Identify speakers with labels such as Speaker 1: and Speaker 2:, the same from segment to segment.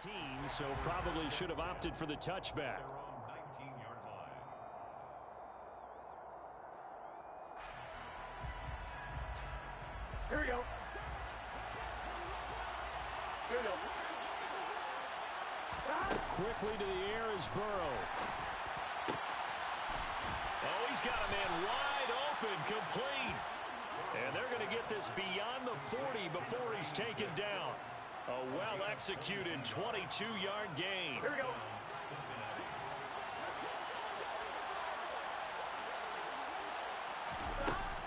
Speaker 1: 19, so probably should have opted for the touchback.
Speaker 2: Their own 19-yard line.
Speaker 3: Here we go. Here we go.
Speaker 1: Quickly to the air is Burrow. Oh, he's got a man wide open, complete. And they're going to get this beyond the 40 before he's taken down. A well-executed 22-yard gain.
Speaker 3: Here we go.
Speaker 2: Cincinnati.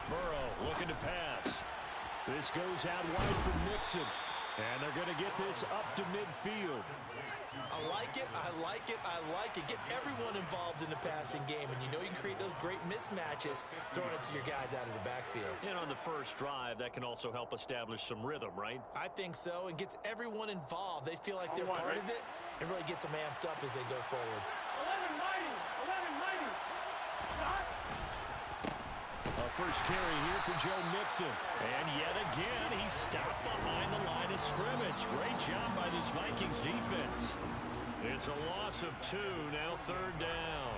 Speaker 1: Burrow looking to pass. This goes out wide for Mixon. And they're going to get this up to midfield.
Speaker 4: I like it, I like it, I like it. Get everyone involved in the passing game, and you know you can create those great mismatches throwing it to your guys out of the backfield.
Speaker 1: And on the first drive, that can also help establish some rhythm, right?
Speaker 4: I think so, and gets everyone involved. They feel like they're part of it, and really gets them amped up as they go forward.
Speaker 3: 11 mighty. 11 mighty. Stop.
Speaker 1: A first carry here for Joe Mixon. And yet again, he's stopped behind the line of scrimmage. Great job by this Vikings defense. It's a loss of 2, now 3rd down.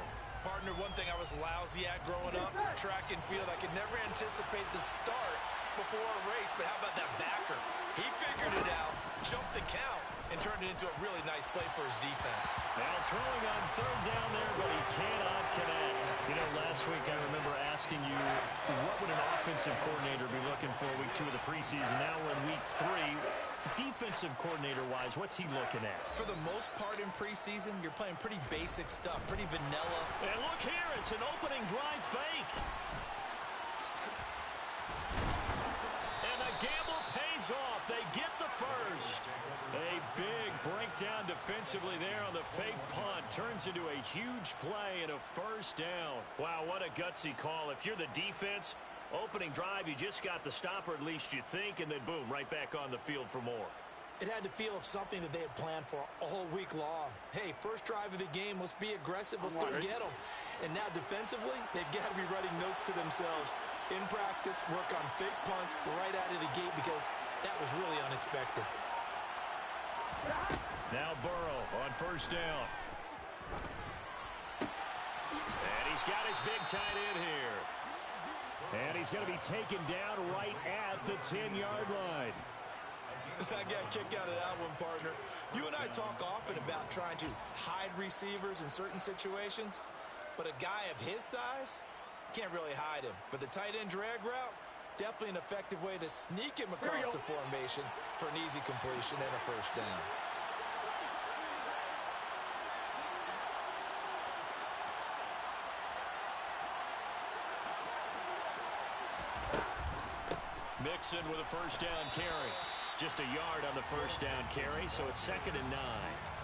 Speaker 4: Partner, one thing I was lousy at growing up, track and field. I could never anticipate the start before a race, but how about that backer? He figured it out, jumped the count, and turned it into a really nice play for his defense.
Speaker 1: Now throwing on 3rd down there, but he cannot connect. You know, last week I remember asking you, what would an offensive coordinator be looking for week 2 of the preseason? Now we're in week 3. Defensive coordinator-wise, what's he looking at?
Speaker 4: For the most part in preseason, you're playing pretty basic stuff, pretty vanilla.
Speaker 1: And look here, it's an opening drive fake. And the gamble pays off. They get the first. A big breakdown defensively there on the fake punt. Turns into a huge play and a 1st down. Wow, what a gutsy call. If you're the defense, opening drive, you just got the stop, or at least you think, and then boom, right back on the field for more.
Speaker 4: It had to feel of something that they had planned for all week long. Hey, first drive of the game, let's be aggressive, let's go get them. And now defensively, they've got to be writing notes to themselves. In practice, work on fake punts right out of the gate because that was really unexpected.
Speaker 1: Now Burrow on 1st down. And he's got his big tight end here. And he's going to be taken down right at the 10-yard line.
Speaker 4: I got a kick out of that one, partner. You and I talk often about trying to hide receivers in certain situations, but a guy of his size can't really hide him. But the tight end drag route, definitely an effective way to sneak him across the formation for an easy completion and a 1st down.
Speaker 1: Mixon with a 1st down carry. Just a yard on the 1st down carry, so it's 2nd and 9.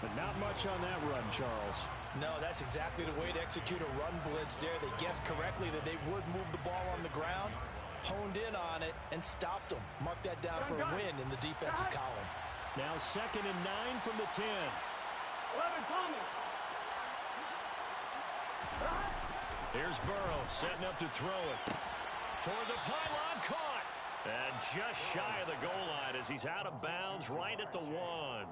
Speaker 1: But not much on that run, Charles.
Speaker 4: No, that's exactly the way to execute a run blitz there. They guessed correctly that they would move the ball on the ground, honed in on it, and stopped them. Mark that down for a win in the defense's column.
Speaker 1: Now 2nd and 9 from the 10.
Speaker 3: 11 Thomas.
Speaker 1: Here's Burrow setting up to throw it. Toward the pylon, caught. And just shy of the goal line as he's out of bounds right at the 1.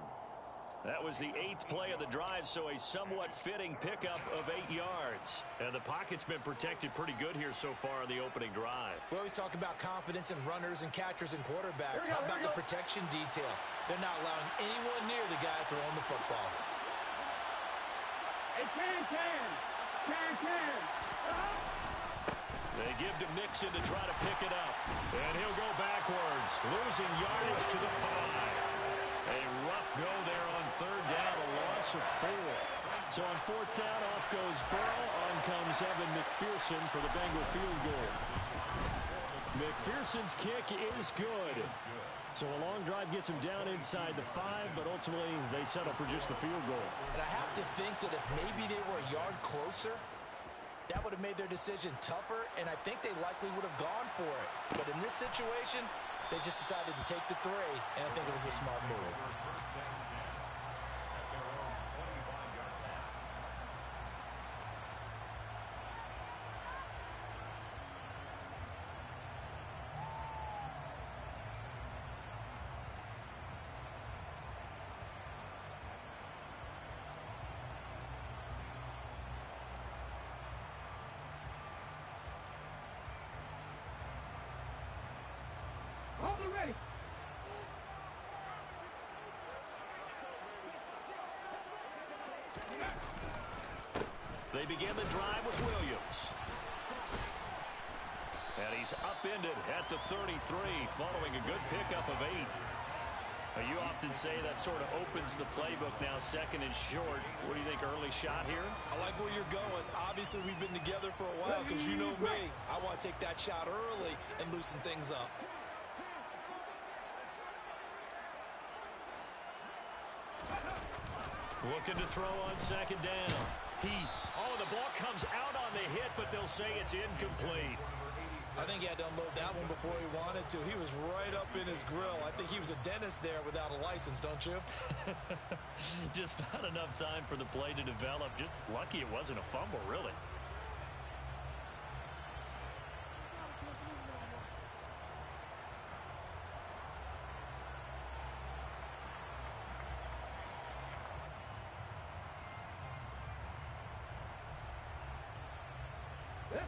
Speaker 1: That was the 8th play of the drive, so a somewhat fitting pickup of 8 yards. And the pocket's been protected pretty good here so far on the opening drive.
Speaker 4: We always talk about confidence in runners and catchers and quarterbacks. How about the protection detail? They're not allowing anyone near the guy throwing the football.
Speaker 3: Hey, can.
Speaker 1: They give to Mixon to try to pick it up. And he'll go backwards, losing yardage to the 5. A rough go there on 3rd down, a loss of 4. So on 4th down, off goes Burrow. On comes Evan McPherson for the Bengal field goal. McPherson's kick is good. So a long drive gets him down inside the 5, but ultimately they settle for just the field goal.
Speaker 4: And I have to think that if maybe they were a yard closer, that would have made their decision tougher, and I think they likely would have gone for it. But in this situation, they just decided to take the 3, and I think it was a smart move.
Speaker 3: ready.
Speaker 1: They begin the drive with Williams. And he's upended at the 33 following a good pickup of 8. You often say that sort of opens the playbook now, second and short. What do you think, early shot here?
Speaker 4: I like where you're going. Obviously, we've been together for a while because you know me. I want to take that shot early and loosen things up.
Speaker 1: Looking to throw on second down. Heath. Oh, the ball comes out on the hit, but they'll say it's incomplete.
Speaker 4: I think he had to unload that one before he wanted to. He was right up in his grill. I think he was a dentist there without a license, don't you?
Speaker 1: Just not enough time for the play to develop. Just lucky it wasn't a fumble, really.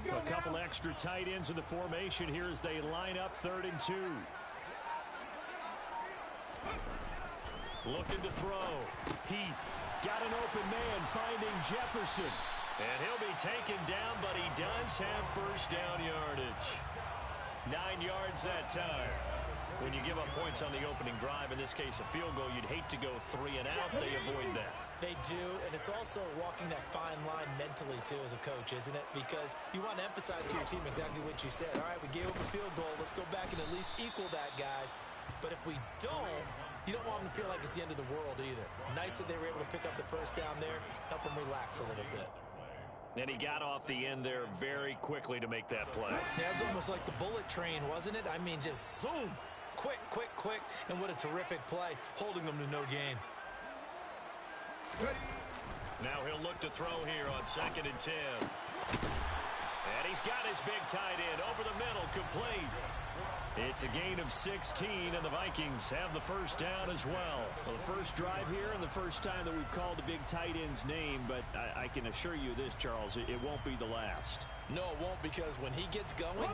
Speaker 1: A couple extra tight ends in the formation here as they line up 3rd and 2. Looking to throw. Heath got an open man finding Jefferson. And he'll be taken down, but he does have first down yardage. 9 yards that time. When you give up points on the opening drive, in this case a field goal, you'd hate to go 3 and out. They avoid that.
Speaker 4: They do, and it's also walking that fine line mentally, too, as a coach, isn't it? Because you want to emphasize to your team exactly what you said. All right, we gave up a field goal. Let's go back and at least equal that, guys. But if we don't, you don't want them to feel like it's the end of the world either. Nice that they were able to pick up the first down there, help them relax a little bit.
Speaker 1: And he got off the end there very quickly to make that play.
Speaker 4: Yeah, it was almost like the bullet train, wasn't it? I mean, just zoom. Quick, quick, quick. And what a terrific play, holding them to no gain.
Speaker 1: Now he'll look to throw here on 2nd and 10. And he's got his big tight end over the middle, complete. It's a gain of 16, and the Vikings have the first down as well. Well, the first drive here and the first time that we've called a big tight end's name, but I can assure you this, Charles, it won't be the last.
Speaker 4: No, it won't, because when he gets going,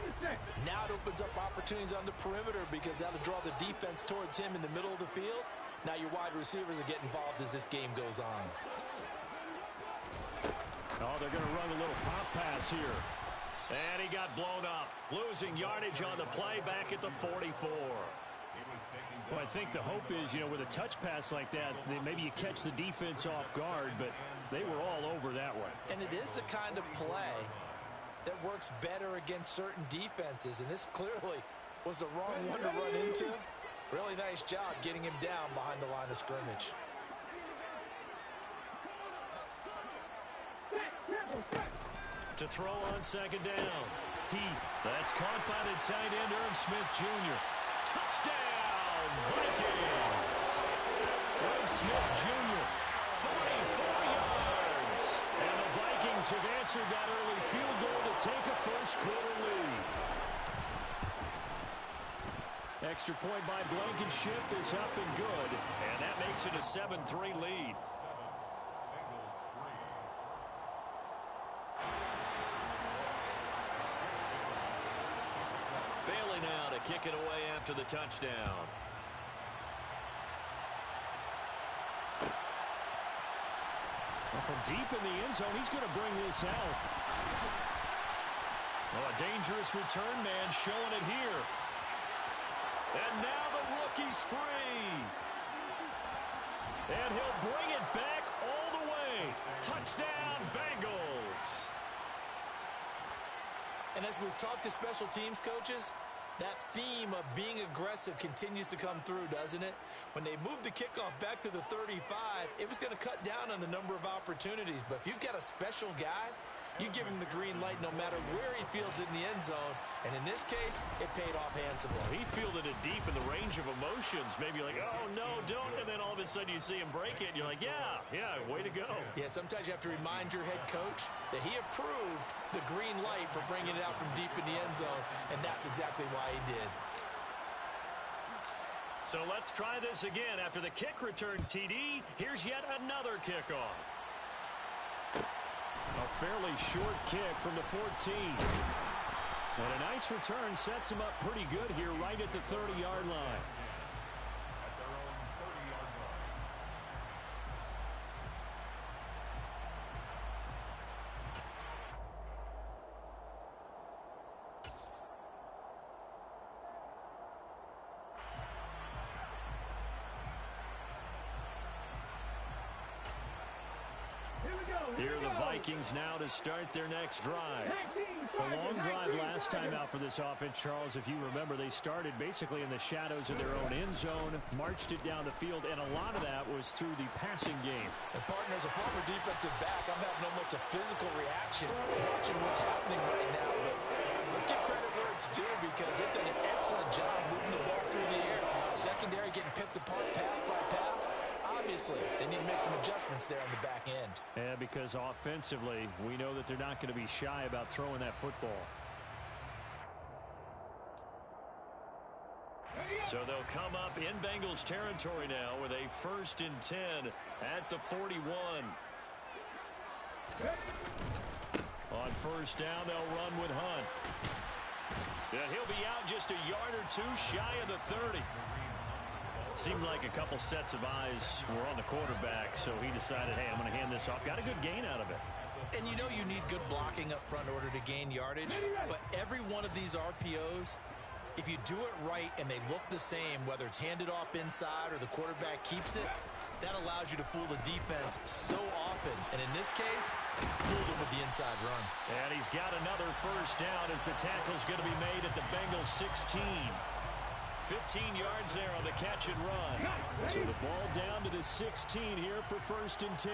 Speaker 4: now it opens up opportunities on the perimeter because that'll draw the defense towards him in the middle of the field. Now your wide receivers will get involved as this game goes on.
Speaker 1: Oh, they're going to run a little pop pass here. And he got blown up. Losing yardage on the play back at the 44. Well, I think the hope is, with a touch pass like that, maybe you catch the defense off guard, but they were all over that one.
Speaker 4: And it is the kind of play that works better against certain defenses, and this clearly was the wrong one to run into. Really nice job getting him down behind the line of scrimmage.
Speaker 1: To throw on second down. Heath. That's caught by the tight end, Irv Smith Jr. Touchdown, Vikings! Irv Smith Jr., 44 yards. And the Vikings have answered that early field goal to take a first-quarter lead. Extra point by Blankenship is up and good, and that makes it a 7-3 lead. Bailey now to kick it away after the touchdown. Well, from deep in the end zone, he's going to bring this out. Oh, a dangerous return man showing it here. And now the rookie's free. And he'll bring it back all the way. Touchdown, Bengals.
Speaker 4: And as we've talked to special teams coaches, that theme of being aggressive continues to come through, doesn't it? When they moved the kickoff back to the 35, it was going to cut down on the number of opportunities. But if you've got a special guy, you give him the green light no matter where he fields it in the end zone. And in this case, it paid off handsomely.
Speaker 1: He fielded it deep in the range of emotions. Maybe like, oh, no, don't. And then all of a sudden you see him break it. And you're like, yeah, way to go.
Speaker 4: Yeah, sometimes you have to remind your head coach that he approved the green light for bringing it out from deep in the end zone. And that's exactly why he did.
Speaker 1: So let's try this again. After the kick return TD, here's yet another kickoff. A fairly short kick from the 14. And a nice return sets him up pretty good here right at the 30-yard line.
Speaker 2: At their own 30-yard line.
Speaker 1: Here are the Vikings now to start their next drive. A long drive last time out for this offense, Charles. If you remember, they started basically in the shadows of their own end zone, marched it down the field, and a lot of that was through the passing game.
Speaker 4: And partner, as a former defensive back, I'm having almost a physical reaction watching what's happening right now. But let's give credit where it's due because they've done an excellent job moving the ball through the air. Secondary getting picked apart pass by pass. Obviously, they need to make some adjustments there on the back end.
Speaker 1: Yeah, because offensively, we know that they're not going to be shy about throwing that football. So they'll come up in Bengals territory now with a 1st and 10 at the 41. On 1st down, they'll run with Hunt. Yeah, he'll be out just a yard or two shy of the 30. Seemed like a couple sets of eyes were on the quarterback, so he decided, hey, I'm going to hand this off. Got a good gain out of it.
Speaker 4: And you know you need good blocking up front in order to gain yardage, but every one of these RPOs, if you do it right and they look the same, whether it's handed off inside or the quarterback keeps it, that allows you to fool the defense so often. And in this case, fooled him with the inside run.
Speaker 1: And he's got another 1st down as the tackle's going to be made at the Bengals 16. 15 yards there on the catch and run. So the ball down to the 16 here for 1st and 10.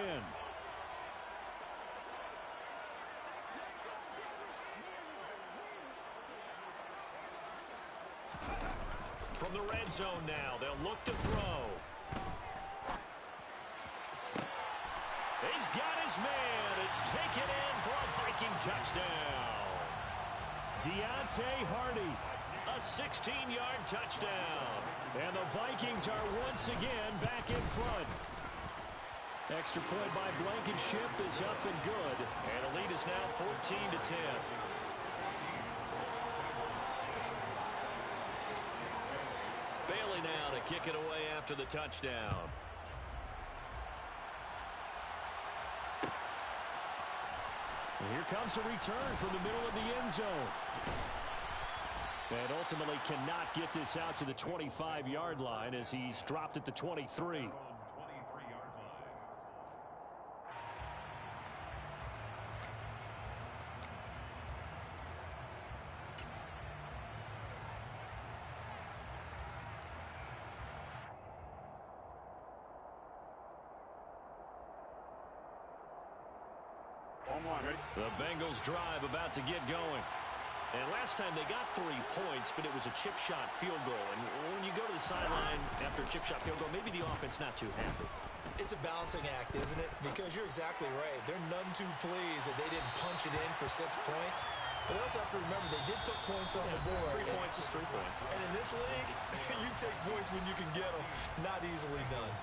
Speaker 1: From the red zone now, they'll look to throw. He's got his man. It's taken in for a Viking touchdown. Deontay Hardy. A 16-yard touchdown. And the Vikings are once again back in front. Extra point by Blankenship is up and good. And the lead is now 14-10. Bailey now to kick it away after the touchdown. And here comes a return from the middle of the end zone. And ultimately cannot get this out to the 25-yard line as he's dropped at the 23.
Speaker 2: 23-yard line.
Speaker 1: The Bengals drive about to get going. And last time they got 3 points, but it was a chip shot field goal. And when you go to the sideline after a chip shot field goal, maybe the offense not too happy.
Speaker 4: It's a balancing act, isn't it? Because you're exactly right. They're none too pleased that they didn't punch it in for 6 points. But they also have to remember they did put points on the board.
Speaker 1: 3 points is 3 points.
Speaker 4: And in this league, you take points when you can get them. Not easily done.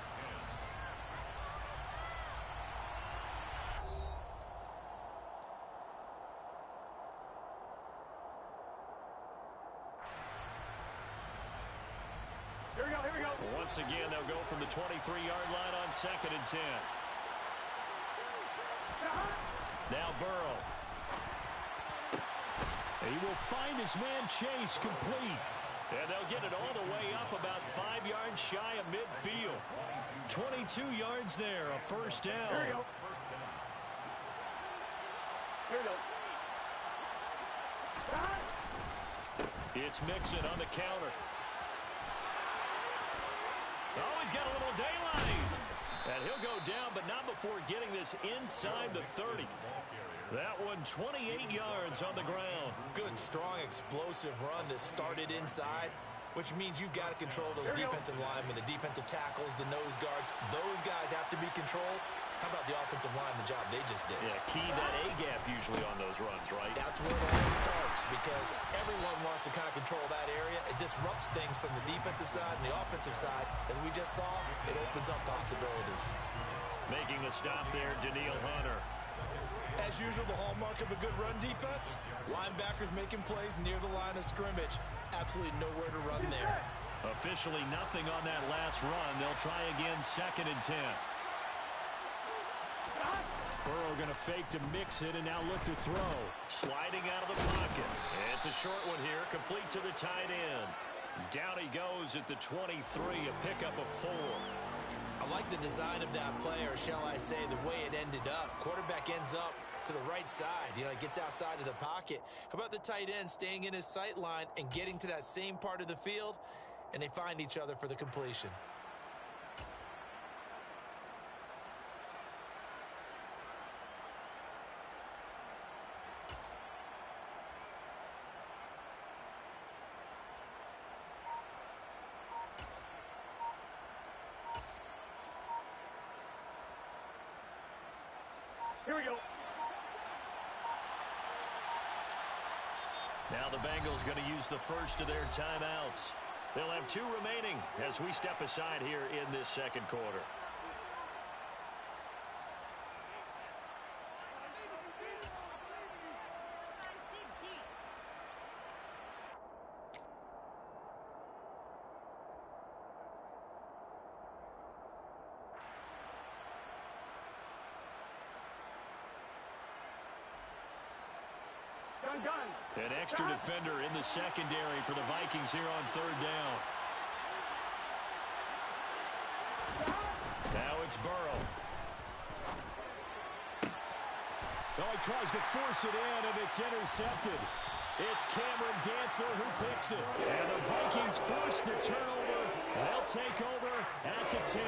Speaker 3: Here we go.
Speaker 1: Once again, they'll go from the 23-yard line on 2nd and 10. Now Burrow. He will find his man Chase complete. And they'll get it all the way up about 5 yards shy of midfield. 22 yards there, a 1st down.
Speaker 3: Here we go. Here we go.
Speaker 1: It's Mixon on the counter. Oh, he's got a little daylight. And he'll go down, but not before getting this inside the 30. That one 28 yards on the ground.
Speaker 4: Good, strong, explosive run that started inside, which means you've got to control those defensive linemen, the defensive tackles, the nose guards. Those guys have to be controlled. How about the offensive line, the job they just did?
Speaker 1: Yeah, key that A-gap usually on those runs, right?
Speaker 4: That's where it all starts because everyone wants to kind of control that area. It disrupts things from the defensive side and the offensive side. As we just saw, it opens up possibilities.
Speaker 1: Making the stop there, Daniil Hunter.
Speaker 4: As usual, the hallmark of a good run defense, linebackers making plays near the line of scrimmage. Absolutely nowhere to run there.
Speaker 1: Officially nothing on that last run. They'll try again, 2nd and 10. Burrow going to fake to mix it and now look to throw. Sliding out of the pocket. It's a short one here, complete to the tight end. Down he goes at the 23, a pickup of 4.
Speaker 4: I like the design of that play, or shall I say the way it ended up. Quarterback ends up to the right side. You know, it gets outside of the pocket. How about the tight end staying in his sight line and getting to that same part of the field, and they find each other for the completion.
Speaker 3: Here we go.
Speaker 1: Now the Bengals going to use the first of their timeouts. They'll have 2 remaining as we step aside here in this second quarter. An extra defender in the secondary for the Vikings here on 3rd down. Now it's Burrow. Oh, he tries to force it in, and it's intercepted. It's Cameron Dantzler who picks it. And the Vikings force the turnover. They'll take over at the 10.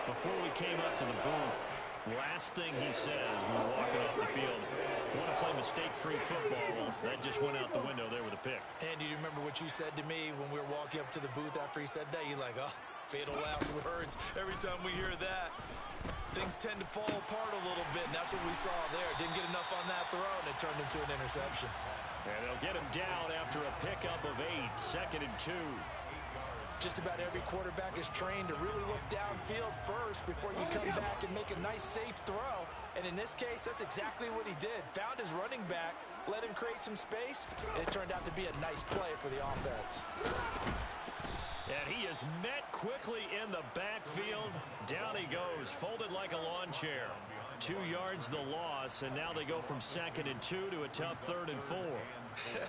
Speaker 1: Before we came up to the booth, last thing he says when walking off the field, want to play mistake-free football. Well, that just went out the window there with a pick.
Speaker 4: And do you remember what you said to me when we were walking up to the booth after he said that? You're like, oh, fatal last words. Every time we hear that, things tend to fall apart a little bit, and that's what we saw there. Didn't get enough on that throw, and it turned into an interception.
Speaker 1: And they'll get him down after a pickup of 8, 2nd and 2.
Speaker 4: Just about every quarterback is trained to really look downfield first before you come back and make a nice, safe throw. And in this case, that's exactly what he did. Found his running back, let him create some space, and it turned out to be a nice play for the offense.
Speaker 1: And he is met quickly in the backfield. Down he goes, folded like a lawn chair. 2 yards the loss, and now they go from 2nd and 2 to a tough 3rd and 4.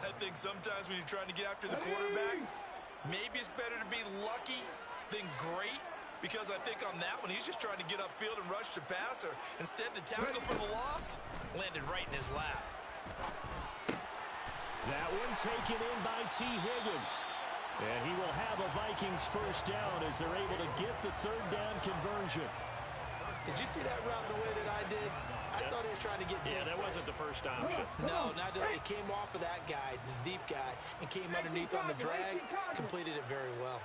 Speaker 4: I think sometimes when you're trying to get after the quarterback, maybe it's better to be lucky than great, because I think on that one, he's just trying to get upfield and rush the passer. Instead, the tackle for the loss landed right in his lap.
Speaker 1: That one taken in by T. Higgins. And he will have a Vikings first down as they're able to get the 3rd down conversion.
Speaker 4: Did you see that route the way that I did? I thought he was trying to get deep.
Speaker 1: Yeah, that wasn't the first option.
Speaker 4: No, not that. It came off of that guy, the deep guy, and came underneath on the drag. Completed it very well.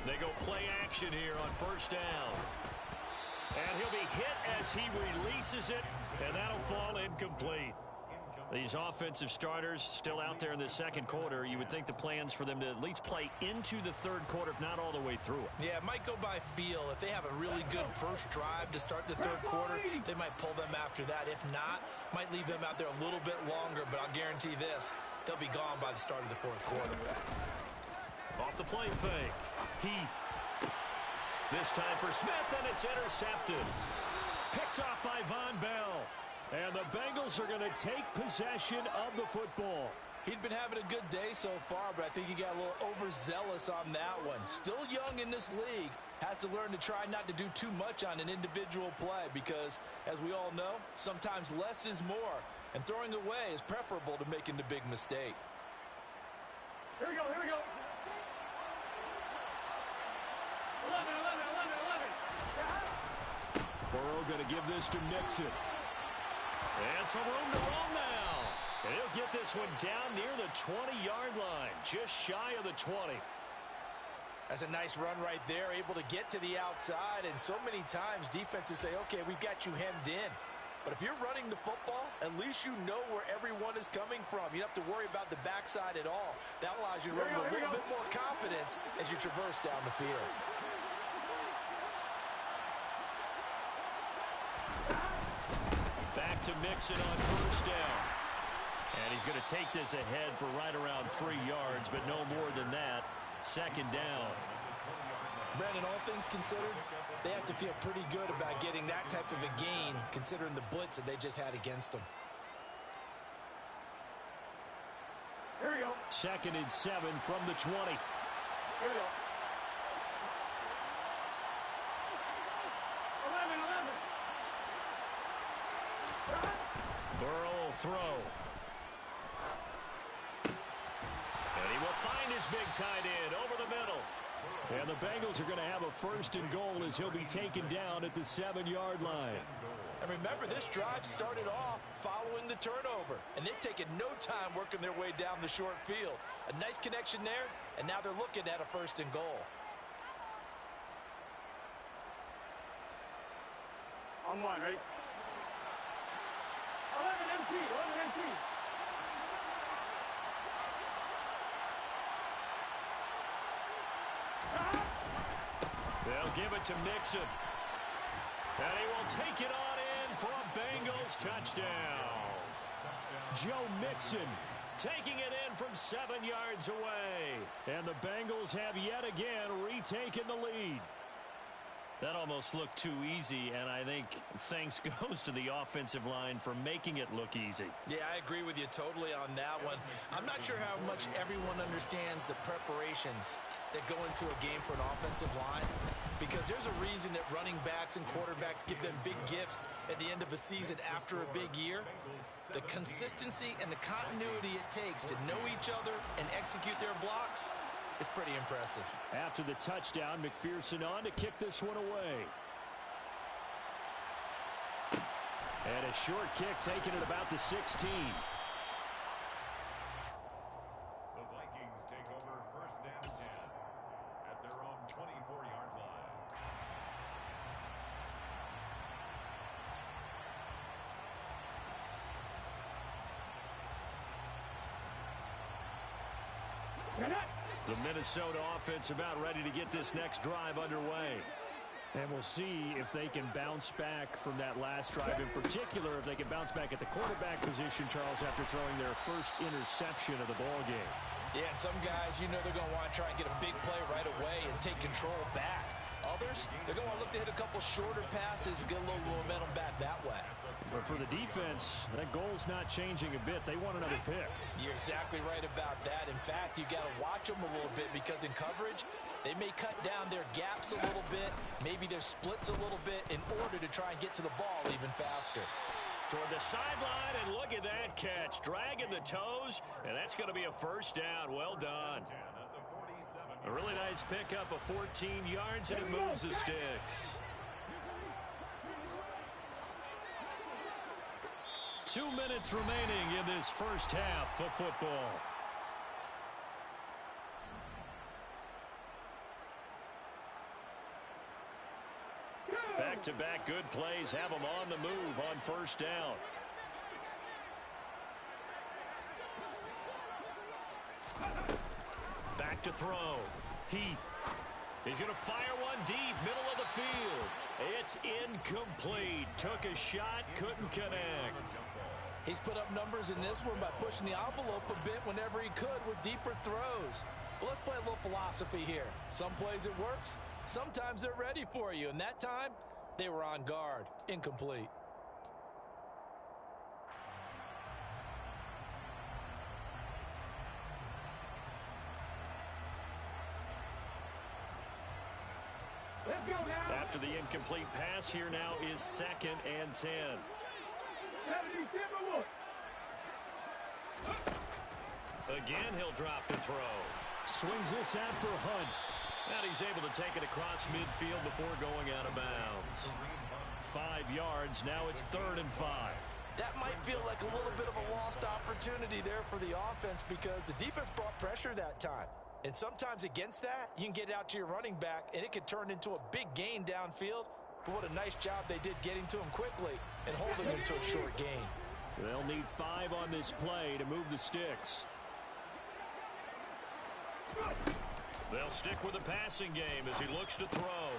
Speaker 1: They go play action here on 1st down. And he'll be hit as he releases it, and that'll fall incomplete. These offensive starters still out there in the second quarter. You would think the plans for them to at least play into the 3rd quarter, if not all the way through it.
Speaker 4: Yeah, it might go by feel. If they have a really good first drive to start the 3rd quarter, they might pull them after that. If not, might leave them out there a little bit longer, but I'll guarantee this, they'll be gone by the start of the 4th quarter.
Speaker 1: Off the play fake. Heath. This time for Smith, and it's intercepted. Picked off by Von Bell. And the Bengals are going to take possession of the football.
Speaker 4: He'd been having a good day so far, but I think he got a little overzealous on that one. Still young in this league. Has to learn to try not to do too much on an individual play because, as we all know, sometimes less is more. And throwing away is preferable to making the big mistake.
Speaker 3: Here we go, here we go. 11.
Speaker 1: Burrow going to give this to Mixon. And some room to roam now. And he'll get this one down near the 20-yard line, just shy of the 20.
Speaker 4: That's a nice run right there, able to get to the outside. And so many times defenses say, okay, we've got you hemmed in. But if you're running the football, at least you know where everyone is coming from. You don't have to worry about the backside at all. That allows you to run with a little bit more confidence as you traverse down the field.
Speaker 1: to Mixon on first down. And he's going to take this ahead for right around 3 yards, but no more than that. Second down.
Speaker 4: Brandon, all things considered, they have to feel pretty good about getting that type of a gain, considering the blitz that they just had against them.
Speaker 3: Here we go.
Speaker 1: 2nd and 7 from the 20.
Speaker 3: Here we go. 11.
Speaker 1: Burrow will throw. And he will find his big tight end over the middle. And the Bengals are going to have a 1st and goal as he'll be taken down at the 7-yard line.
Speaker 4: And remember, this drive started off following the turnover, and they've taken no time working their way down the short field. A nice connection there, and now they're looking at a 1st and goal.
Speaker 3: On one, right? 11 MT, 11 MT.
Speaker 1: They'll give it to Mixon. And he will take it on in for a Bengals touchdown. Joe Mixon taking it in from 7 yards away. And the Bengals have yet again retaken the lead. That almost looked too easy, and I think thanks goes to the offensive line for making it look easy.
Speaker 4: Yeah, I agree with you totally on that one. I'm not sure how much everyone understands the preparations that go into a game for an offensive line, because there's a reason that running backs and quarterbacks give them big gifts at the end of a season after a big year. The consistency and the continuity it takes to know each other and execute their blocks is pretty impressive.
Speaker 1: After the touchdown, McPherson on to kick this one away. And a short kick taken at about the 16.
Speaker 2: The Vikings take over 1st and 10 at their own 24-yard line.
Speaker 1: The Minnesota offense about ready to get this next drive underway. And we'll see if they can bounce back from that last drive, in particular if they can bounce back at the quarterback position, Charles, after throwing their first interception of the ball game.
Speaker 4: Yeah, and some guys, you know, they're going to want to try and get a big play right away and take control back. Others, they're going to look to hit a couple shorter passes and get a little momentum back that way.
Speaker 1: But for the defense, that goal's not changing a bit. They want another pick.
Speaker 4: You're exactly right about that. In fact, you got to watch them a little bit, because in coverage, they may cut down their gaps a little bit, maybe their splits a little bit, in order to try and get to the ball even faster.
Speaker 1: Toward the sideline, and look at that catch. Dragging the toes, and that's going to be a 1st down. Well done. A really nice pickup of 14 yards, and it moves the sticks. 2 minutes remaining in this first half of football. Back-to-back good plays have them on the move on 1st down. Back to throw. Heath. He's going to fire one deep, middle of the field. It's incomplete. Took a shot, couldn't connect.
Speaker 4: He's put up numbers in this one by pushing the envelope a bit whenever he could with deeper throws. But let's play a little philosophy here. Some plays it works, sometimes they're ready for you, and that time they were on guard. Incomplete.
Speaker 3: Let's go now.
Speaker 1: After the incomplete pass, here now is 2nd and 10.
Speaker 3: 70 Timberwolves.
Speaker 1: Again, he'll drop the throw. Swings this out for Hunt. And he's able to take it across midfield before going out of bounds. 5 yards. Now it's 3rd and 5.
Speaker 4: That might feel like a little bit of a lost opportunity there for the offense, because the defense brought pressure that time. And sometimes against that, you can get out to your running back, and it could turn into a big gain downfield. But what a nice job they did getting to him quickly and holding him to a short gain.
Speaker 1: They'll need 5 on this play to move the sticks. They'll stick with the passing game as he looks to throw.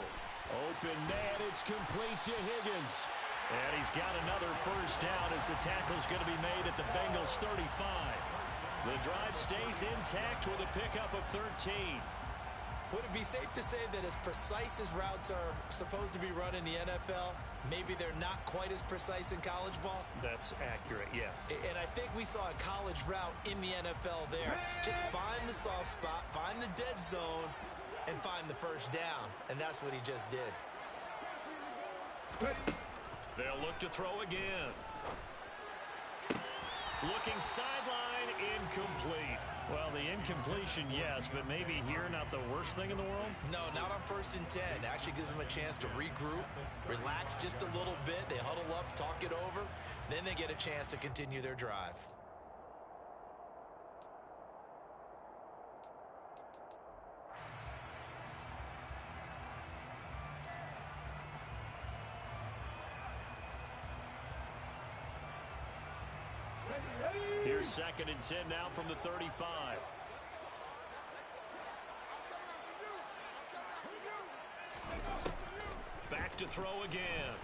Speaker 1: Open man, it's complete to Higgins. And he's got another first down as the tackle's going to be made at the Bengals 35. The drive stays intact with a pickup of 13.
Speaker 4: Would it be safe to say that as precise as routes are supposed to be run in the NFL, maybe they're not quite as precise in college ball?
Speaker 1: That's accurate, yeah.
Speaker 4: And I think we saw a college route in the NFL there. Just find the soft spot, find the dead zone, and find the first down. And that's what he just did.
Speaker 1: They'll look to throw again. Looking sideline, incomplete. Well, the incompletion, yes, but maybe here not the worst thing in the world?
Speaker 4: No, not on 1st and 10. Actually gives them a chance to regroup, relax just a little bit. They huddle up, talk it over. Then they get a chance to continue their drive.
Speaker 1: Here's 2nd and 10 now from the 35. Back to throw again.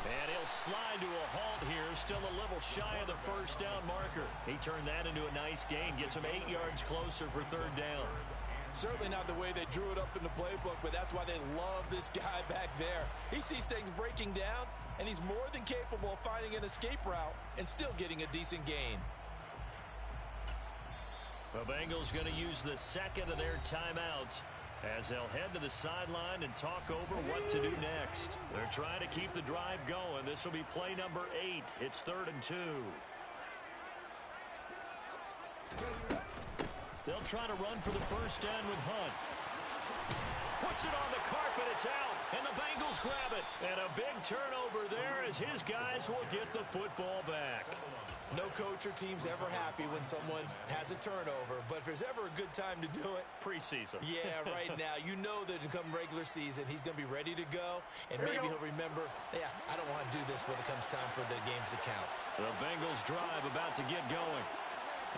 Speaker 1: And he'll slide to a halt here. Still a little shy of the first down marker. He turned that into a nice gain. Gets him 8 yards closer for 3rd down.
Speaker 5: Certainly not the way they drew it up in the playbook, but that's why they love this guy back there. He sees things breaking down, and he's more than capable of finding an escape route and still getting a decent gain.
Speaker 1: The Bengals going to use the 2nd of their timeouts as they'll head to the sideline and talk over what to do next. They're trying to keep the drive going. This will be play number 8. It's 3rd and 2. They'll try to run for the first down with Hunt. Puts it on the carpet. It's out. And the Bengals grab it. And a big turnover there as his guys will get the football back.
Speaker 4: No coach or team's ever happy when someone has a turnover, but if there's ever a good time to do it,
Speaker 1: preseason.
Speaker 4: Yeah, right now. You know that come regular season, he's going to be ready to go, and maybe he'll remember, yeah, I don't want to do this when it comes time for the games to count.
Speaker 1: The Bengals drive about to get going.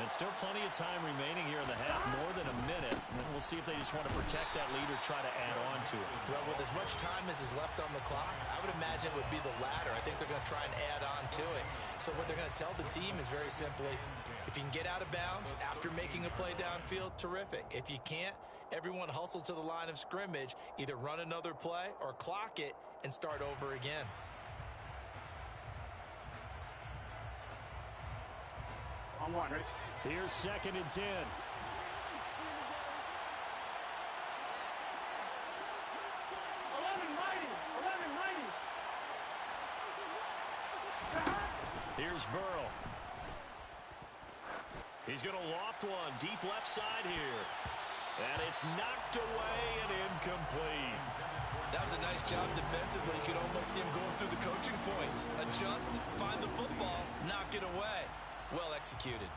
Speaker 1: And still plenty of time remaining here in the half, more than a minute. And we'll see if they just want to protect that lead or try to add on to it.
Speaker 4: Well, with as much time as is left on the clock, I would imagine it would be the latter. I think they're going to try and add on to it. So what they're going to tell the team is very simply, if you can get out of bounds after making a play downfield, terrific. If you can't, everyone hustle to the line of scrimmage, either run another play or clock it and start over again.
Speaker 3: On 1, right?
Speaker 1: Here's 2nd and 10.
Speaker 3: 11 mighty.
Speaker 1: Here's Burrow. He's going to loft one deep left side here. And it's knocked away and incomplete.
Speaker 4: That was a nice job defensively. You could almost see him going through the coaching points. Adjust, find the football, knock it away. Well executed.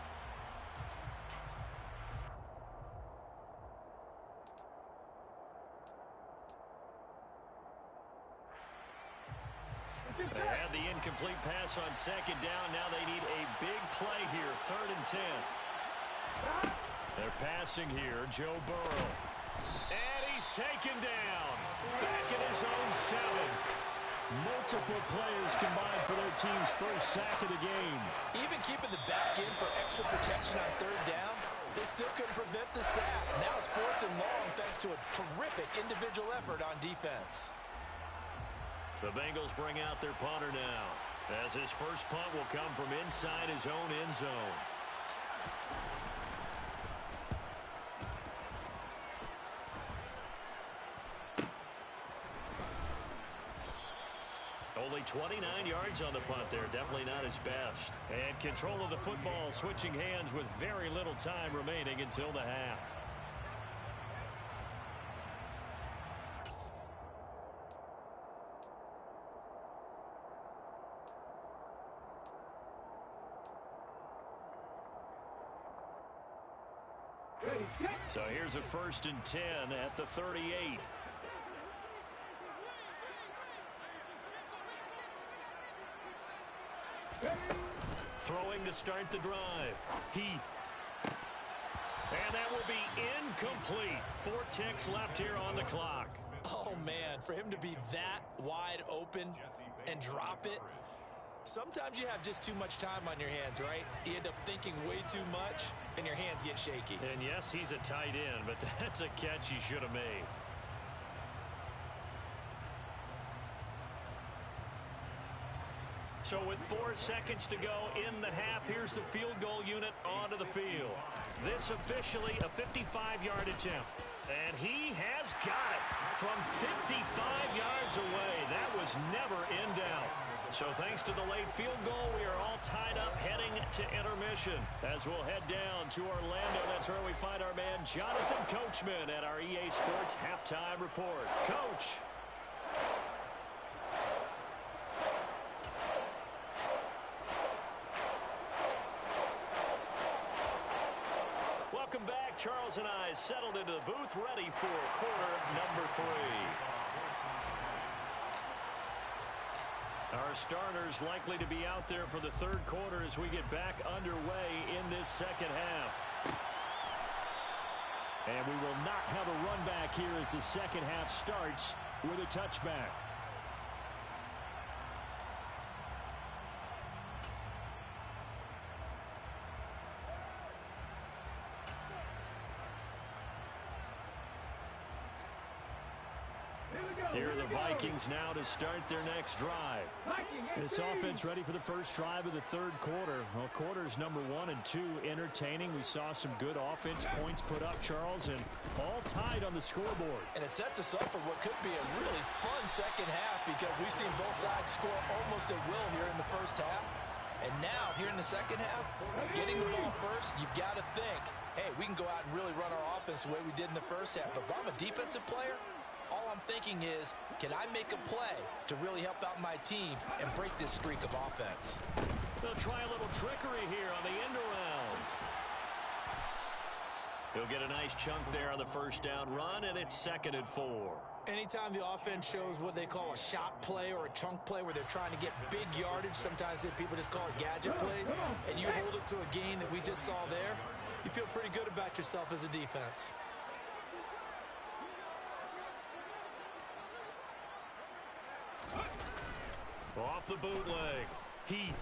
Speaker 1: They had the incomplete pass on 2nd down. Now they need a big play here. 3rd and 10. They're passing here. Joe Burrow. And he's taken down. Back in his own 7. Multiple players combined for their team's first sack of the game.
Speaker 4: Even keeping the back in for extra protection on 3rd down, they still couldn't prevent the sack. Now it's 4th and long thanks to a terrific individual effort on defense.
Speaker 1: The Bengals bring out their punter now, as his first punt will come from inside his own end zone. Only 29 yards on the punt there. Definitely not his best. And control of the football switching hands with very little time remaining until the half. So here's a 1st and 10 at the 38. Throwing to start the drive. Heath. And that will be incomplete. 4 ticks left here on the clock.
Speaker 4: Oh, man, for him to be that wide open and drop it, sometimes you have just too much time on your hands, right? You end up thinking way too much, and your hands get shaky.
Speaker 1: And yes, he's a tight end, but that's a catch he should have made. So with 4 seconds to go in the half, here's the field goal unit onto the field. This officially a 55-yard attempt. And he has got it from 55 yards away. That was never in doubt. So thanks to the late field goal, we are all tied up heading to intermission. As we'll head down to Orlando, that's where we find our man Jonathan Coachman at our EA Sports Halftime Report. Coach. Welcome back. Charles and I settled into the booth, ready for quarter number 3. Our starters likely to be out there for the third quarter as we get back underway in this second half. And we will not have a run back here as the second half starts with a touchback. Here are the Vikings now to start their next drive. This offense ready for the first drive of the third quarter. Well, quarters number 1 and 2 entertaining. We saw some good offense points put up, Charles, and all tied on the scoreboard.
Speaker 5: And it sets us up for what could be a really fun second half because we've seen both sides score almost at will here in the first half. And now, here in the second half, getting the ball first, you've got to think, hey, we can go out and really run our offense the way we did in the first half. But if I'm a defensive player, all I'm thinking is, can I make a play to really help out my team and break this streak of offense?
Speaker 1: They'll try a little trickery here on the end around. He'll get a nice chunk there on the first down run, and it's 2nd and 4.
Speaker 4: Anytime the offense shows what they call a shot play or a chunk play where they're trying to get big yardage, sometimes people just call it gadget plays, and you hold it to a gain that we just saw there, you feel pretty good about yourself as a defense.
Speaker 1: Off the bootleg. Heath.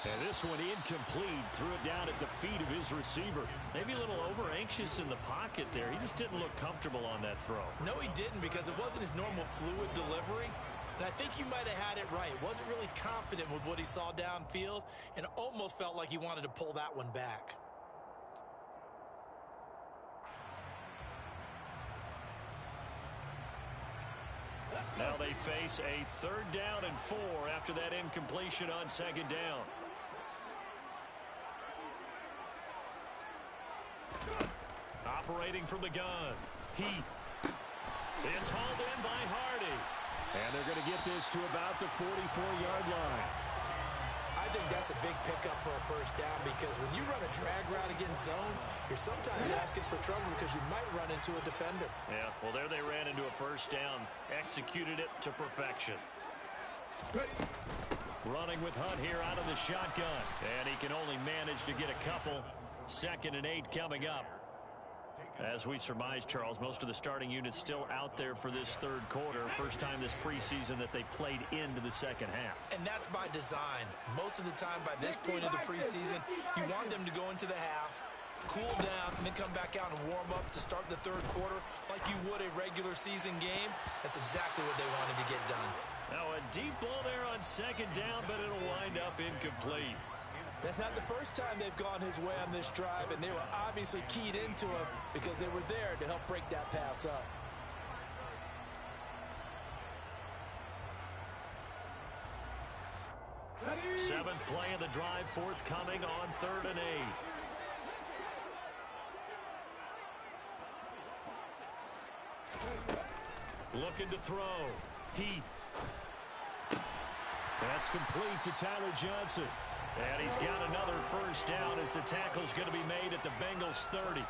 Speaker 1: And this one incomplete. Threw it down at the feet of his receiver. Maybe a little over-anxious in the pocket there. He just didn't look comfortable on that throw.
Speaker 4: No, he didn't, because it wasn't his normal fluid delivery. And I think you might have had it right. Wasn't really confident with what he saw downfield and almost felt like he wanted to pull that one back.
Speaker 1: Now they face a 3rd down and 4 after that incompletion on 2nd down. Operating from the gun. Heath. It's hauled in by Hardy. And they're going to get this to about the 44-yard line.
Speaker 4: I think that's a big pickup for a first down because when you run a drag route against zone, you're sometimes asking for trouble because you might run into a defender.
Speaker 1: Yeah, well, there they ran into a first down. Executed it to perfection. Running with Hunt here out of the shotgun. And he can only manage to get a couple. 2nd and 8 coming up. As we surmise, Charles, most of the starting units still out there for this third quarter. First time this preseason that they played into the second half.
Speaker 4: And that's by design. Most of the time by this point of the preseason, you want them to go into the half, cool down, and then come back out and warm up to start the third quarter like you would a regular season game. That's exactly what they wanted to get done.
Speaker 1: Now a deep ball there on 2nd down, but it'll wind up incomplete.
Speaker 5: That's not the first time they've gone his way on this drive, and they were obviously keyed into him because they were there to help break that pass up.
Speaker 1: Seventh play of the drive, forthcoming on 3rd and 8. Looking to throw. Heath. That's complete to Tyler Johnson. And he's got another first down as the tackle's going to be made at the Bengals 30.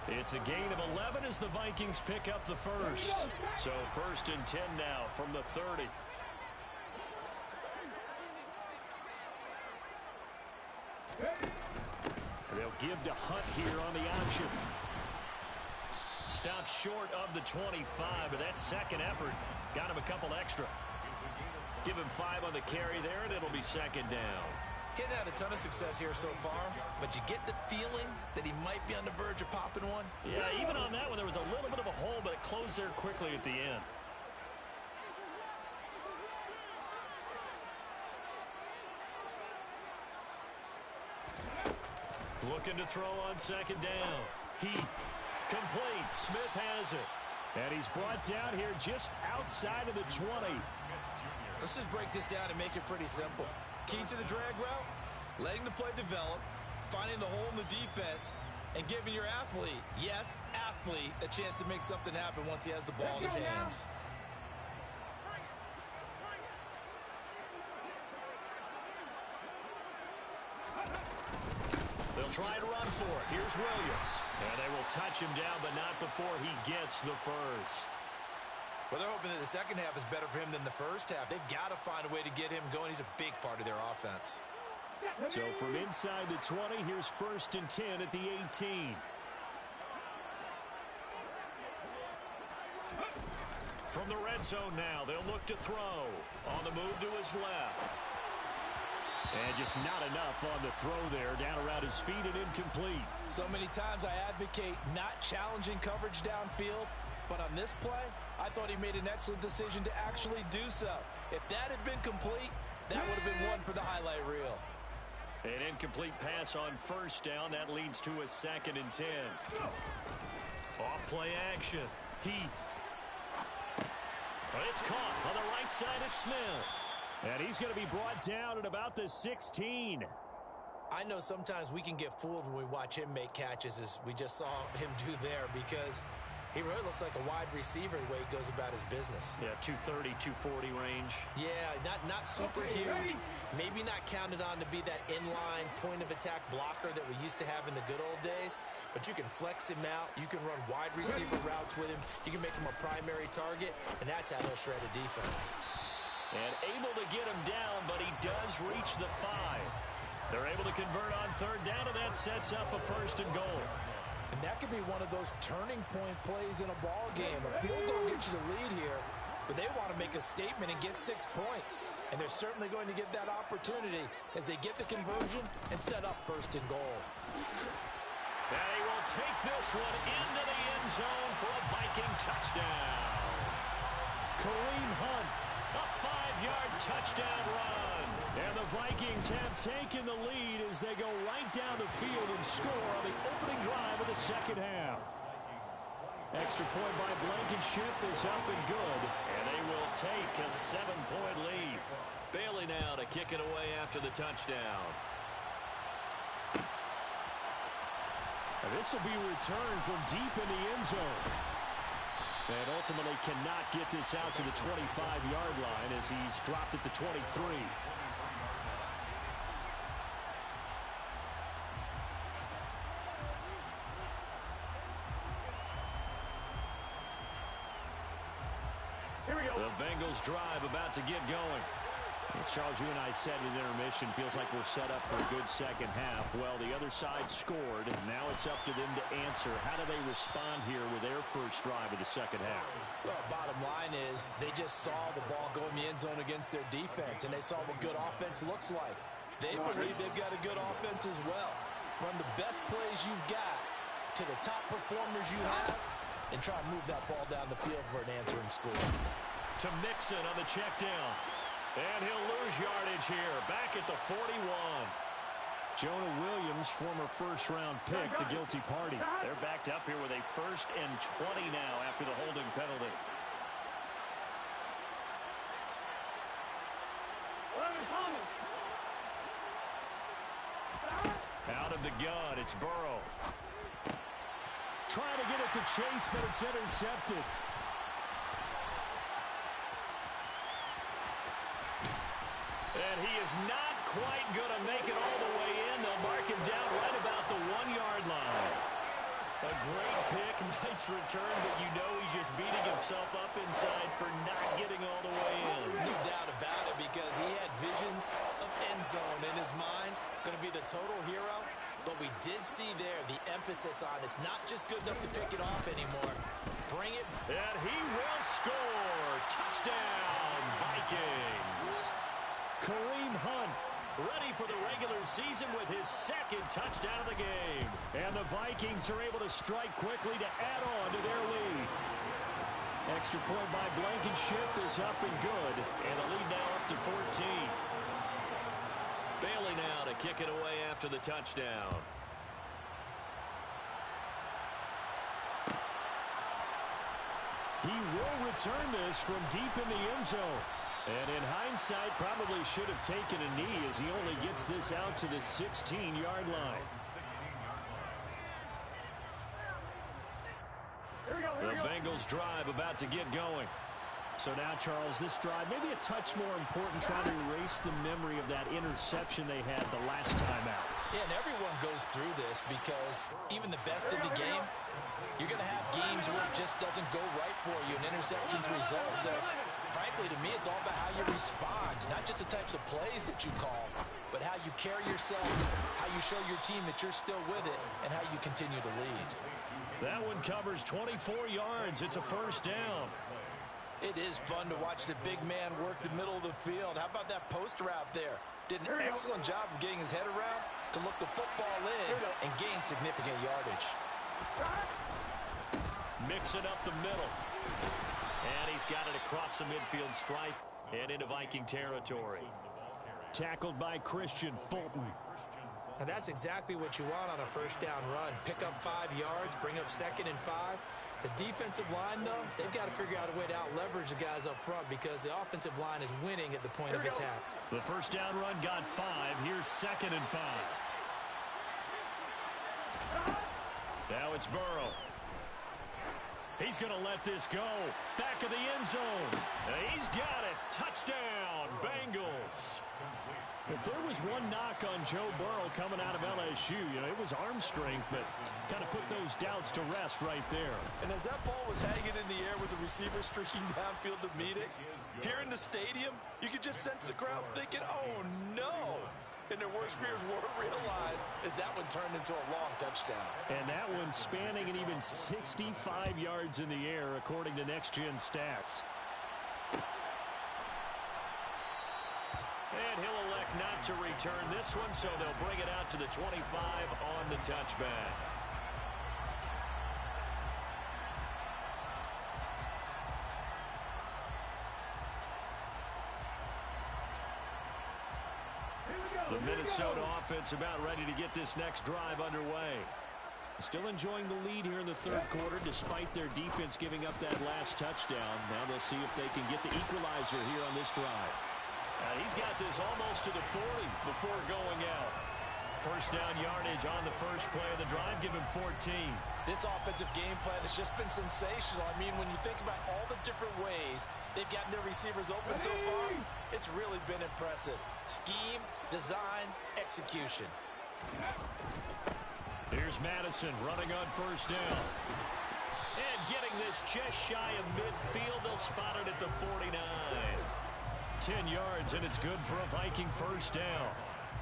Speaker 1: It's a gain of 11 as the Vikings pick up the first. So 1st and 10 now from the 30. They'll give to Hunt here on the option. Stops short of the 25, but that second effort got him a couple extra. Give him 5 on the carry there, and it'll be second down.
Speaker 5: Getting out a ton of success here so far, but you get the feeling that he might be on the verge of popping one.
Speaker 1: Yeah, even on that one, there was a little bit of a hole, but it closed there quickly at the end. Looking to throw on second down. Heath, complete. Smith has it. And he's brought down here just outside of the 20.
Speaker 4: Let's just break this down and make it pretty simple. Key to the drag route, letting the play develop, finding the hole in the defense, and giving your athlete, yes, athlete, a chance to make something happen once he has the ball in his hands.
Speaker 1: They'll try to run for it. Here's Williams. And they will touch him down, but not before he gets the first.
Speaker 4: Well, they're hoping that the second half is better for him than the first half. They've got to find a way to get him going. He's a big part of their offense.
Speaker 1: So from inside the 20, here's 1st and 10 at the 18. From the red zone now, they'll look to throw. On the move to his left. And just not enough on the throw there. Down around his feet and incomplete.
Speaker 5: So many times I advocate not challenging coverage downfield, but on this play, I thought he made an excellent decision to actually do so. If that had been complete, that would have been one for the highlight reel.
Speaker 1: An incomplete pass on 1st down. That leads to a 2nd and 10. Off play action. Heath. But it's caught on the right side at Smith. And he's going to be brought down at about the 16.
Speaker 4: I know sometimes we can get fooled when we watch him make catches, as we just saw him do there, because he really looks like a wide receiver the way he goes about his business.
Speaker 1: Yeah, 230, 240 range.
Speaker 4: Yeah, not super huge. Maybe not counted on to be that inline point-of-attack blocker that we used to have in the good old days. But you can flex him out. You can run wide receiver routes with him. You can make him a primary target, and that's how he'll shred a defense.
Speaker 1: And able to get him down, but he does reach the 5. They're able to convert on 3rd down, and that sets up a 1st and goal.
Speaker 5: And that could be one of those turning point plays in a ball game. A field goal gets you the lead here, but they want to make a statement and get 6 points. And they're certainly going to get that opportunity as they get the conversion and set up 1st and goal.
Speaker 1: And he will take this one into the end zone for a Viking touchdown. Kareem Hunt, a 5-yard touchdown run. And the Vikings have taken the lead as they go right down the field and score on the opening drive of the second half. Extra point by Blankenship is up and good. And they will take a 7-point lead. Bailey now to kick it away after the touchdown. And this will be returned from deep in the end zone. And ultimately cannot get this out to the 25-yard line as he's dropped at the 23.
Speaker 3: Here we go.
Speaker 1: The Bengals drive about to get going. Well, Charles, you and I said at intermission, feels like we're set up for a good second half. Well, the other side scored, and now it's up to them to answer. How do they respond here with their first drive of the second half?
Speaker 5: Well, bottom line is they just saw the ball go in the end zone against their defense, and they saw what good offense looks like. They believe they've got a good offense as well. Run the best plays you've got to the top performers you have, and try and move that ball down the field for an answering score.
Speaker 1: To Mixon on the check down. And he'll lose yardage here, back at the 41. Jonah Williams, former first-round pick, the guilty party. They're backed up here with a 1st and 20 now after the holding penalty. Out of the gun, it's Burrow. Trying to get it to Chase, but it's intercepted. And he is not quite going to make it all the way in. They'll mark him down right about the 1-yard line. A great pick, nice return, but you know he's just beating himself up inside for not getting all the way in.
Speaker 4: No doubt about it, because he had visions of end zone in his mind. Going to be the total hero. But we did see there the emphasis on it's not just good enough to pick it off anymore. Bring it.
Speaker 1: And he will score. Touchdown, Vikings. Kareem Hunt ready for the regular season with his second touchdown of the game. And the Vikings are able to strike quickly to add on to their lead. Extra point by Blankenship is up and good. And the lead now up to 14. Bailey now to kick it away after the touchdown. He will return this from deep in the end zone. And in hindsight, probably should have taken a knee as he only gets this out to the 16-yard line. The Bengals drive about to get going. So now, Charles, this drive maybe a touch more important, trying to erase the memory of that interception they had the last time out.
Speaker 5: Yeah, and everyone goes through this because even the best in the game, you're going to have games where it just doesn't go right for you, and interceptions result. So, frankly, to me, it's all about how you respond, not just the types of plays that you call, but how you carry yourself, how you show your team that you're still with it, and how you continue to lead.
Speaker 1: That one covers 24 yards. It's a first down.
Speaker 5: It is fun to watch the big man work the middle of the field. How about that post route there? Did an excellent job of getting his head around to look the football in and gain significant yardage.
Speaker 1: Mixing up the middle. And he's got it across the midfield stripe and into Viking territory. Tackled by Christian Fulton.
Speaker 4: And that's exactly what you want on a first down run. Pick up 5 yards, bring up 2nd and 5. The defensive line, though, they've got to figure out a way to out-leverage the guys up front because the offensive line is winning at the point of attack.
Speaker 1: The first down run got 5. Here's 2nd and 5. Now it's Burrow. He's going to let this go. Back of the end zone. He's got it. Touchdown, Bengals. If there was one knock on Joe Burrow coming out of LSU, it was arm strength, but kind of put those doubts to rest right there.
Speaker 5: And as that ball was hanging in the air with the receiver streaking downfield to meet it, here in the stadium, you could just sense the crowd thinking, oh, no. And their worst fears were realized as that one turned into a long touchdown.
Speaker 1: And that one spanning an even 65 yards in the air, according to Next Gen Stats. And he'll elect not to return this one, so they'll bring it out to the 25 on the touchback. The Minnesota offense about ready to get this next drive underway. Still enjoying the lead here in the third quarter despite their defense giving up that last touchdown. Now they'll see if they can get the equalizer here on this drive. He's got this almost to the 40 before going out. First down yardage on the first play of the drive. Give him 14.
Speaker 5: This offensive game plan has just been sensational. I mean, when you think about all the different ways they've gotten their receivers open so far, it's really been impressive. Scheme, design, execution.
Speaker 1: Here's Madison running on first down. And getting this just shy of midfield. They'll spot it at the 49. 10 yards, and it's good for a Viking first down.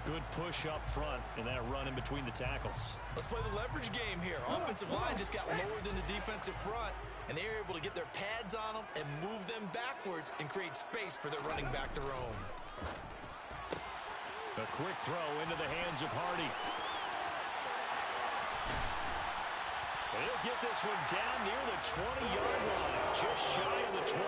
Speaker 1: Good push up front, and that run in between the tackles.
Speaker 4: Let's play the leverage game here. Offensive line just got lower than the defensive front, and they were able to get their pads on them and move them backwards and create space for their running back to roam.
Speaker 1: A quick throw into the hands of Hardy. He'll get this one down near the 20-yard line, just shy of the 20.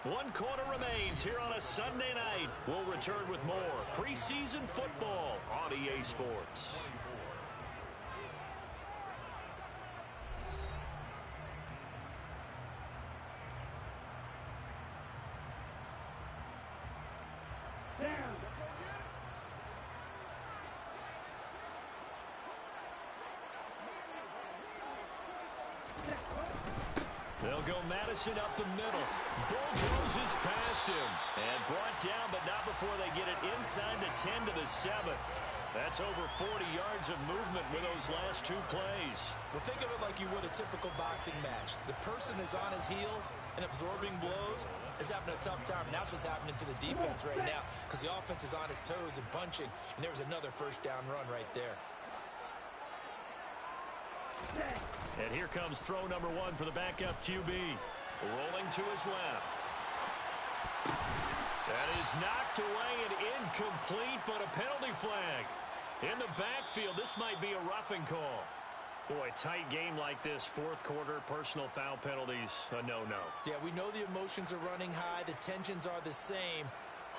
Speaker 1: One quarter remains here on a Sunday night. We'll return with more preseason football on EA Sports. They'll go Madison up the middle. Bulldozes past him. And brought down, but not before they get it inside the 10 to the 7. That's over 40 yards of movement with those last two plays.
Speaker 4: Well, think of it like you would a typical boxing match. The person is on his heels and absorbing blows is having a tough time. And that's what's happening to the defense right now because the offense is on his toes and punching. And there was another first down run right there.
Speaker 1: And here comes throw number 1 for the backup QB. Rolling to his left. That is knocked away and incomplete, but a penalty flag. In the backfield, this might be a roughing call. Boy, tight game like this, fourth quarter, personal foul penalties, a no-no.
Speaker 4: Yeah, we know the emotions are running high. The tensions are the same.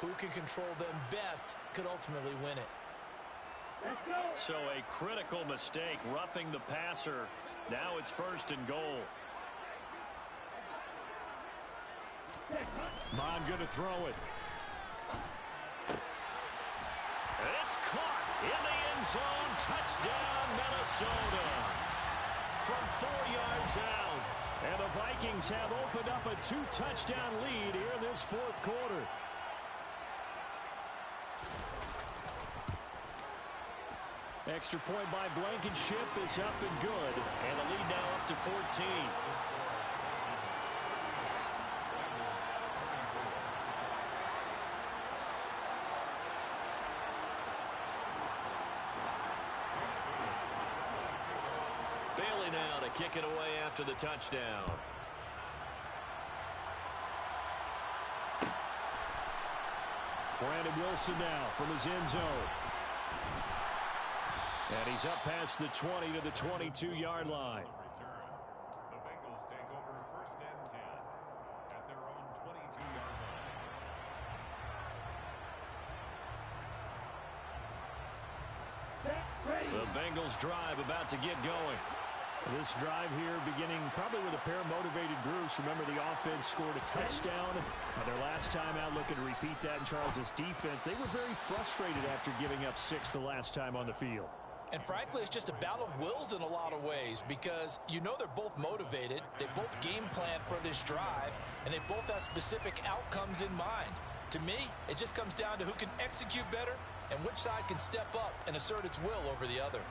Speaker 4: Who can control them best could ultimately win it.
Speaker 1: So a critical mistake, roughing the passer. Now it's 1st and goal. Mon going to throw it. It's caught in the end zone. Touchdown, Minnesota. From 4 yards out. And the Vikings have opened up a 2-touchdown lead here in this fourth quarter. Extra point by Blankenship is up and good. And the lead now up to 14. Bailey now to kick it away after the touchdown. Brandon Wilson now from his end zone. And he's up past the 20 to the 22-yard line.
Speaker 2: The Bengals take over 1st and 10 at their own 22-yard line.
Speaker 1: The Bengals drive about to get going. This drive here beginning probably with a pair of motivated groups. Remember, the offense scored a touchdown. Their last time out, looking to repeat that in Charles' defense. They were very frustrated after giving up 6 the last time on the field.
Speaker 5: And frankly, it's just a battle of wills in a lot of ways because you know they're both motivated. They both game plan for this drive, and they both have specific outcomes in mind. To me, it just comes down to who can execute better and which side can step up and assert its will over the other.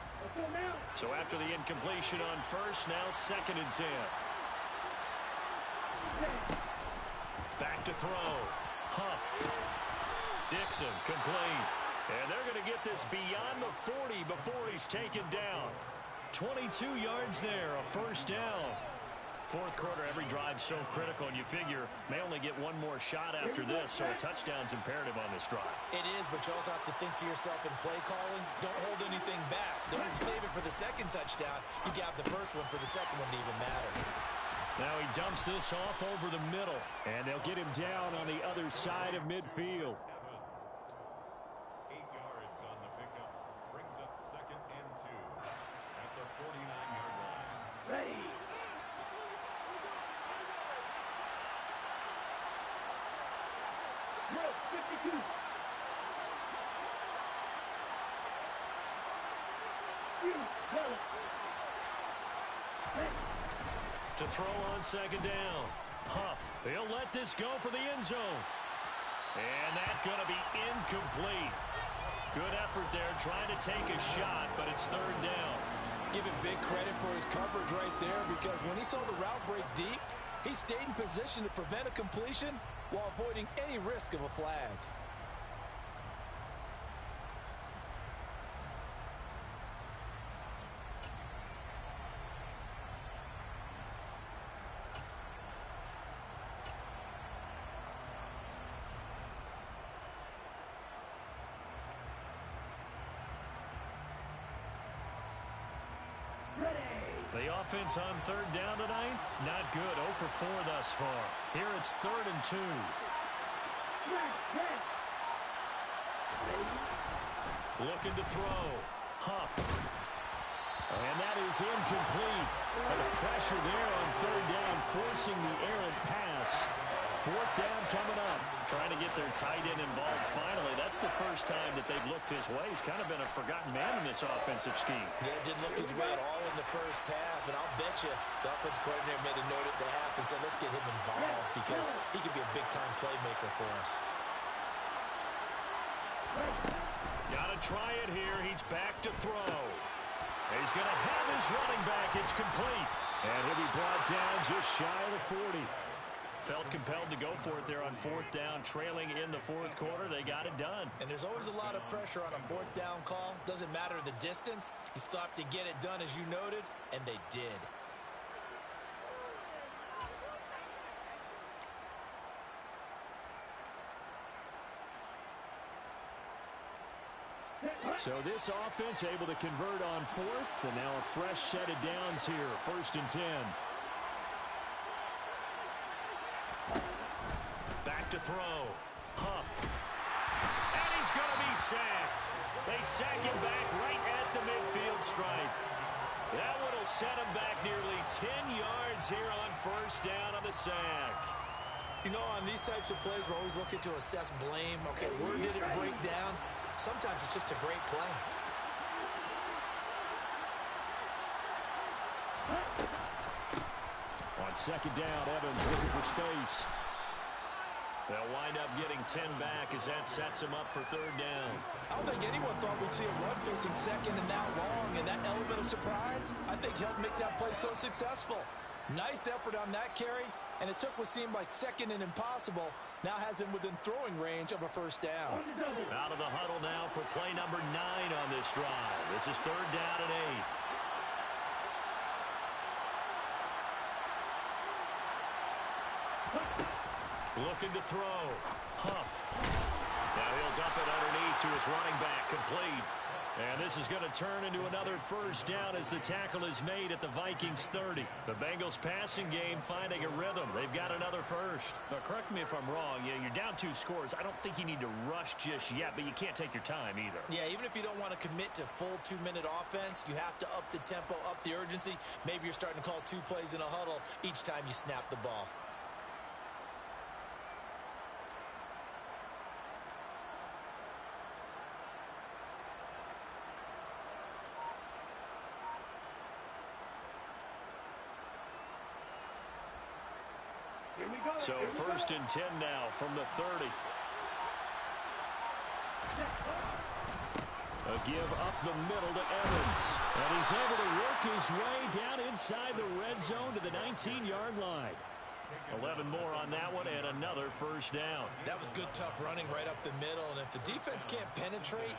Speaker 1: So after the incompletion on first, now 2nd and 10. Back to throw. Huff. Dixon complete. And they're going to get this beyond the 40 before he's taken down. 22 yards there, a first down. Fourth quarter, every drive's so critical, and you figure may only get one more shot after this, so a touchdown's imperative on this drive.
Speaker 4: It is, but you also have to think to yourself in play calling, don't hold anything back. Don't even save it for the second touchdown. You got the first one for the second one to even matter.
Speaker 1: Now he dumps this off over the middle, and they'll get him down on the other side of midfield.
Speaker 2: 8 yards on the pickup. Brings up 2nd and 2 at the 49-yard line.
Speaker 3: Ready. No, 52.
Speaker 1: To throw on 2nd down. Huff. He'll let this go for the end zone. And that's going to be incomplete. Good effort there trying to take a shot, but it's 3rd down.
Speaker 5: Give him big credit for his coverage right there because when he saw the route break deep, he stayed in position to prevent a completion while avoiding any risk of a flag.
Speaker 1: The offense on 3rd down tonight, not good. 0 for 4 thus far. Here it's 3rd and 2. Looking to throw. Huff. And that is incomplete. And the pressure there on 3rd down, forcing the errant pass. 4th down coming up. Trying to get their tight end involved finally. That's the first time that they've looked his way. He's kind of been a forgotten man in this offensive scheme.
Speaker 5: Yeah, didn't look his way at all in the first half. And I'll bet you the offense coordinator made a note at the half and said, let's get him involved because he could be a big-time playmaker for us.
Speaker 1: Got to try it here. He's back to throw. He's going to have his running back. It's complete. And he'll be brought down just shy of the 40. Felt compelled to go for it there on fourth down, trailing in the fourth quarter. They got it done.
Speaker 5: And there's always a lot of pressure on a fourth down call. Doesn't matter the distance. You still have to get it done, as you noted, and they did.
Speaker 1: So this offense able to convert on fourth, and now a fresh set of downs here, 1st and 10. Back to throw. Huff. And he's going to be sacked. They sack him back right at the midfield stripe. That one will set him back nearly 10 yards here on 1st down on the sack.
Speaker 5: You know, on these types of plays, we're always looking to assess blame. Okay, where did it break down? Sometimes it's just a great play.
Speaker 1: On 2nd down, Evans looking for space. They'll wind up getting 10 back as that sets him up for 3rd down.
Speaker 5: I don't think anyone thought we'd see a run facing second and that long, and that element of surprise, I think, helped make that play so successful. Nice effort on that carry, and it took what seemed like second and impossible. Now has him within throwing range of a 1st down.
Speaker 1: Out of the huddle now for play number 9 on this drive. This is 3rd down and 8. Looking to throw. Huff. Now he'll dump it underneath to his running back, complete. And this is going to turn into another 1st down as the tackle is made at the Vikings 30. The Bengals passing game finding a rhythm. They've got another first. But correct me if I'm wrong. Yeah, you're down 2 scores. I don't think you need to rush just yet, but you can't take your time either.
Speaker 5: Yeah, even if you don't want to commit to full 2-minute offense, you have to up the tempo, up the urgency. Maybe you're starting to call 2 plays in a huddle each time you snap the ball.
Speaker 1: So 1st and 10 now from the 30. A give up the middle to Evans. And he's able to work his way down inside the red zone to the 19-yard line. 11 more on that one and another 1st down.
Speaker 5: That was good, tough running right up the middle. And if the defense can't penetrate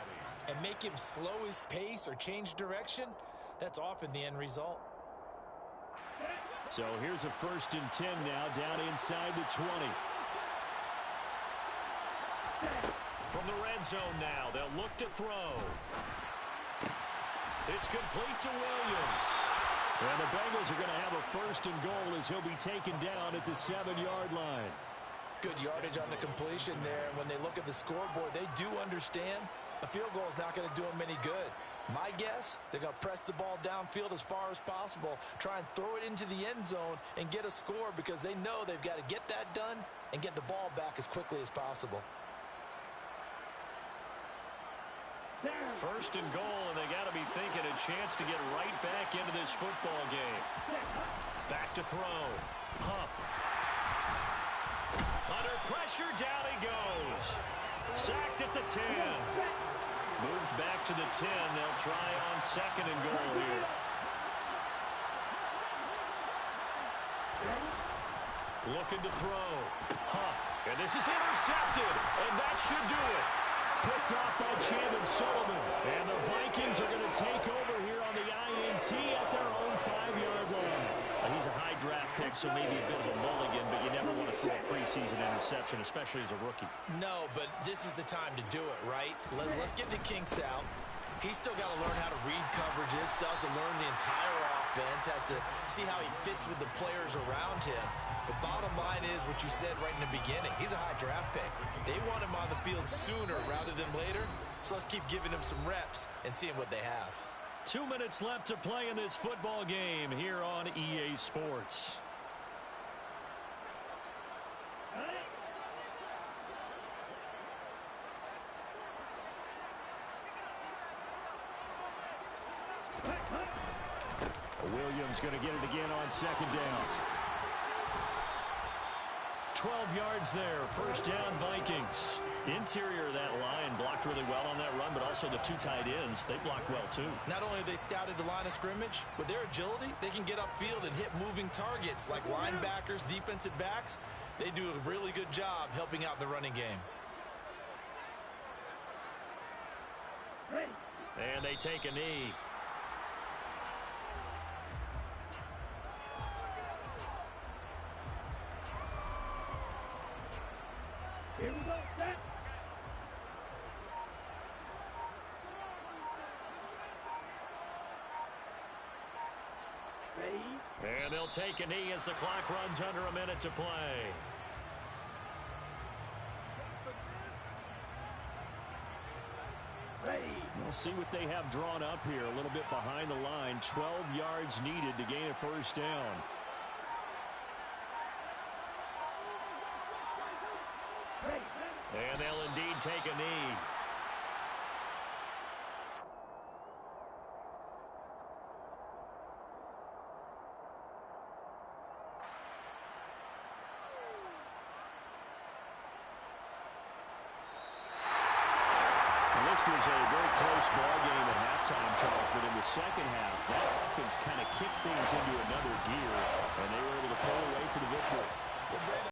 Speaker 5: and make him slow his pace or change direction, that's often the end result.
Speaker 1: So here's a 1st and 10 now down inside the 20. From the red zone now, they'll look to throw. It's complete to Williams. And the Bengals are going to have a 1st and goal as he'll be taken down at the 7-yard line.
Speaker 5: Good yardage on the completion there. And when they look at the scoreboard, they do understand a field goal is not going to do them any good. My guess, they're going to press the ball downfield as far as possible, try and throw it into the end zone and get a score because they know they've got to get that done and get the ball back as quickly as possible.
Speaker 1: 1st and goal, and they got to be thinking a chance to get right back into this football game. Back to throw. Huff. Under pressure, down he goes. Sacked at the 10. Moved back to the 10. They'll try on 2nd and goal here. Looking to throw. Huff. And this is intercepted. And that should do it. Picked off by Chandon Sullivan. And the Vikings are going to take over here on the INT at their own 5-yard line. He's a high draft pick, so maybe a bit of a mulligan, but you never want to throw a preseason interception, especially as a rookie.
Speaker 5: No, but this is the time to do it, right? Let's get the kinks out. He's still got to learn how to read coverages, still has to learn the entire offense, has to see how he fits with the players around him. But bottom line is what you said right in the beginning. He's a high draft pick. They want him on the field sooner rather than later, so let's keep giving him some reps and seeing what they have.
Speaker 1: 2 minutes left to play in this football game here on EA Sports. Williams going to get it again on second down. 12 yards there. First down, Vikings. Interior of that line blocked really well on that run, but also the two tight ends, they block well too.
Speaker 5: Not only have they scouted the line of scrimmage, with their agility, they can get upfield and hit moving targets like linebackers, defensive backs. They do a really good job helping out the running game.
Speaker 1: And they take a knee.
Speaker 3: Here we go. Set.
Speaker 1: And they'll take a knee as the clock runs under a minute to play. We'll see what they have drawn up here. A little bit behind the line. 12 yards needed to gain a first down. And they'll indeed take a knee. This was a very close ball game at halftime, Charles, but in the second half, that offense kind of kicked things into another gear, and they were able to pull away for the victory.